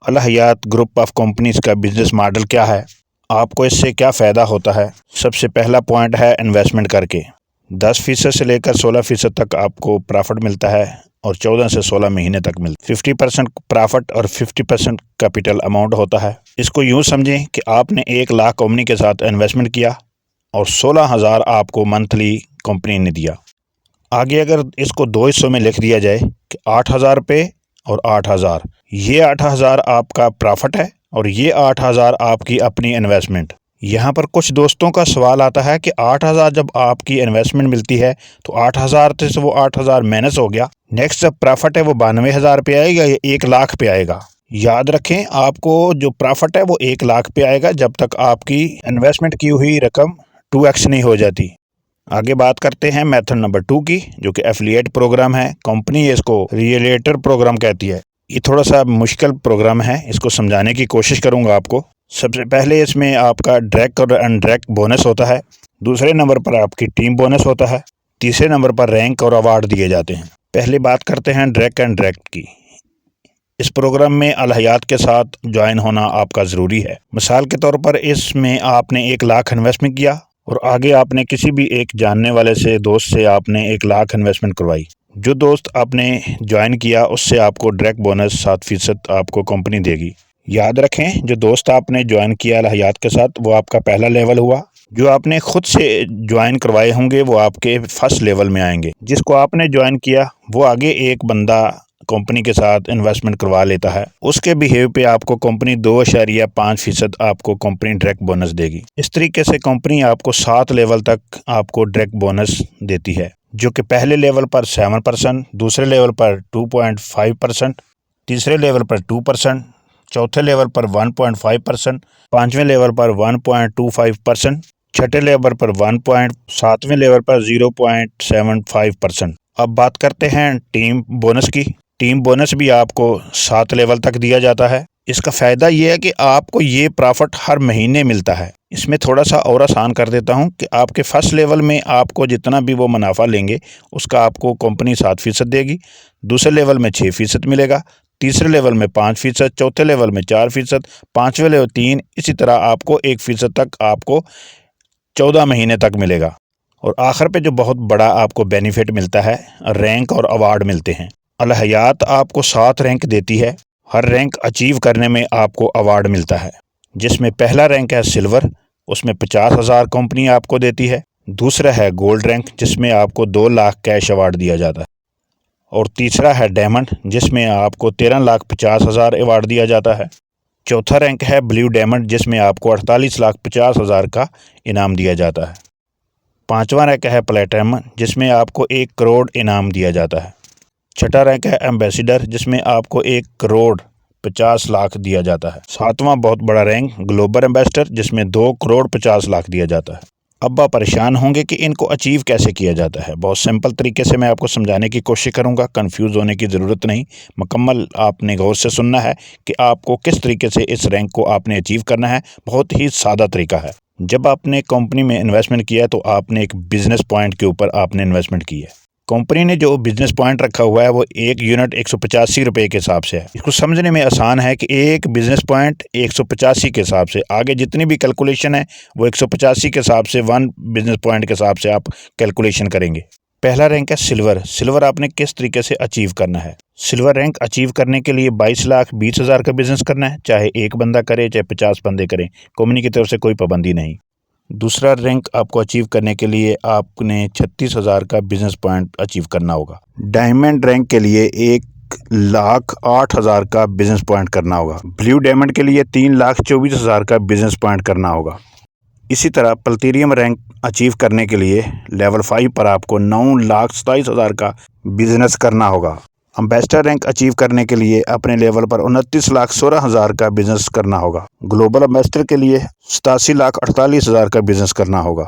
Al Hayat group of companies का business model क्या है, आपको इससे क्या फ़ायदा होता है। सबसे पहला पॉइंट है इन्वेस्टमेंट करके 10% से लेकर 16% तक आपको प्रॉफिट मिलता है और 14 से 16 महीने तक मिलता है। 50% प्रॉफिट और 50% कैपिटल अमाउंट होता है। इसको यूँ समझें कि आपने 1 लाख कंपनी के साथ इन्वेस्टमेंट किया और 16,000 आपको मंथली कंपनी ने दिया। आगे अगर इसको 2 हिस्सों में लिख दिया जाए कि 8,000 रुपये और 8,000, ये 8,000 आपका प्रॉफिट है और ये 8,000 आपकी अपनी इन्वेस्टमेंट। यहाँ पर कुछ दोस्तों का सवाल आता है कि 8,000 जब आपकी इन्वेस्टमेंट मिलती है तो 8,000 से वो 8,000 माइनस हो गया, नेक्स्ट जब प्रॉफिट है वो 92,000 पे आएगा या 1 लाख पे आएगा। याद रखें, आपको जो प्रॉफिट है वो 1 लाख पे आएगा जब तक आपकी इन्वेस्टमेंट की हुई रकम 2x नहीं हो जाती। आगे बात करते हैं मेथड नंबर 2 की, जो कि एफिलिएट प्रोग्राम है। कंपनी इसको रिलेटर प्रोग्राम कहती है। ये थोड़ा सा मुश्किल प्रोग्राम है, इसको समझाने की कोशिश करूंगा आपको। सबसे पहले इसमें आपका डायरेक्ट और इनडायरेक्ट बोनस होता है। दूसरे नंबर पर आपकी टीम बोनस होता है। तीसरे नंबर पर रैंक और अवार्ड दिए जाते हैं। पहले बात करते हैं डायरेक्ट एंड इनडायरेक्ट की। इस प्रोग्राम में अल हयात के साथ ज्वाइन होना आपका ज़रूरी है। मिसाल के तौर पर इसमें आपने 1 लाख इन्वेस्टमेंट किया और आगे आपने किसी भी एक जानने वाले से दोस्त से आपने 1 लाख इन्वेस्टमेंट करवाई। जो दोस्त आपने ज्वाइन किया उससे आपको डायरेक्ट बोनस 7% आपको कंपनी देगी। याद रखें, जो दोस्त आपने ज्वाइन किया अल हयात के साथ वो आपका पहला लेवल हुआ। जो आपने खुद से ज्वाइन करवाए होंगे वो आपके फर्स्ट लेवल में आएंगे। जिसको आपने ज्वाइन किया वो आगे एक बंदा कंपनी के साथ इन्वेस्टमेंट करवा लेता है, उसके बिहेव पे आपको कंपनी 2.5% आपको कंपनी डायरेक्ट बोनस देगी। इस तरीके से कंपनी आपको 7 लेवल तक आपको डायरेक्ट बोनस देती है, जो कि पहले लेवल पर 7%, दूसरे लेवल पर 2.5%, तीसरे लेवल पर 2%, चौथे लेवल पर 1.5%, पाँचवें लेवल पर 1.25%, छठे लेवल पर 1. सातवें लेवल पर 0.75%। अब बात करते हैं टीम बोनस की। टीम बोनस भी आपको 7 लेवल तक दिया जाता है। इसका फ़ायदा ये है कि आपको ये प्रॉफिट हर महीने मिलता है। इसमें थोड़ा सा और आसान कर देता हूँ कि आपके फर्स्ट लेवल में आपको जितना भी वो मुनाफा लेंगे उसका आपको कंपनी 7% देगी। दूसरे लेवल में 6% मिलेगा, तीसरे लेवल में 5%, चौथे लेवल में 4%, पाँचवें लेवल 3, इसी तरह आपको 1% तक आपको 14 महीने तक मिलेगा। और आखिर पे जो बहुत बड़ा आपको बेनिफिट मिलता है, रैंक और अवार्ड मिलते हैं। अल हयात आपको 7 रैंक देती है। हर रैंक अचीव करने में आपको अवार्ड मिलता है, जिसमें पहला रैंक है सिल्वर, उसमें 50,000 कंपनी आपको देती है। दूसरा है गोल्ड रैंक, जिसमें आपको 2 लाख कैश अवार्ड दिया जाता है। और तीसरा है डायमंड, जिसमें आपको 13,50,000 अवार्ड दिया जाता है। चौथा रैंक है ब्लू डायमंड, जिसमें आपको 48,50,000 का इनाम दिया जाता है। पाँचवां रैंक है प्लेटिनम, जिसमें आपको 1 करोड़ इनाम दिया जाता है। छठा रैंक है एम्बेसडर, जिसमें आपको 1 करोड़ 50 लाख दिया जाता है। सातवां बहुत बड़ा रैंक ग्लोबल एम्बेसडर, जिसमें 2 करोड़ 50 लाख दिया जाता है। अब आप परेशान होंगे कि इनको अचीव कैसे किया जाता है। बहुत सिंपल तरीके से मैं आपको समझाने की कोशिश करूंगा, कंफ्यूज होने की ज़रूरत नहीं। मुकम्मल आपने गौर से सुनना है कि आपको किस तरीके से इस रैंक को आपने अचीव करना है। बहुत ही सादा तरीका है। जब आपने कंपनी में इन्वेस्टमेंट किया तो आपने एक बिजनेस पॉइंट के ऊपर आपने इन्वेस्टमेंट की है। कंपनी ने जो बिजनेस पॉइंट रखा हुआ है वो 1 यूनिट 185 रुपये के हिसाब से है। इसको समझने में आसान है कि एक बिजनेस पॉइंट 185 के हिसाब से, आगे जितनी भी कैलकुलेशन है वो 185 के हिसाब से 1 बिजनेस पॉइंट के हिसाब से आप कैलकुलेशन करेंगे। पहला रैंक है सिल्वर। सिल्वर आपने किस तरीके से अचीव करना है। सिल्वर रैंक अचीव करने के लिए 22,20,000 का बिजनेस करना है, चाहे एक बंदा करे चाहे 50 बंदे करें, कंपनी की तरफ से कोई पाबंदी नहीं। दूसरा रैंक आपको अचीव करने के लिए आपने 36,000 का बिजनेस पॉइंट अचीव करना होगा। डायमंड रैंक के लिए 1,08,000 का बिजनेस पॉइंट करना होगा। ब्लू डायमंड के लिए 3,24,000 का बिजनेस पॉइंट करना होगा। इसी तरह प्लेटिनम रैंक अचीव करने के लिए लेवल 5 पर आपको 9,27,000 का बिजनेस करना होगा। एम्बेसडर रैंक अचीव करने के लिए अपने लेवल पर 29,16,000 का बिजनेस करना होगा। ग्लोबल एम्बेसडर के लिए 87,48,000 का बिजनेस करना होगा।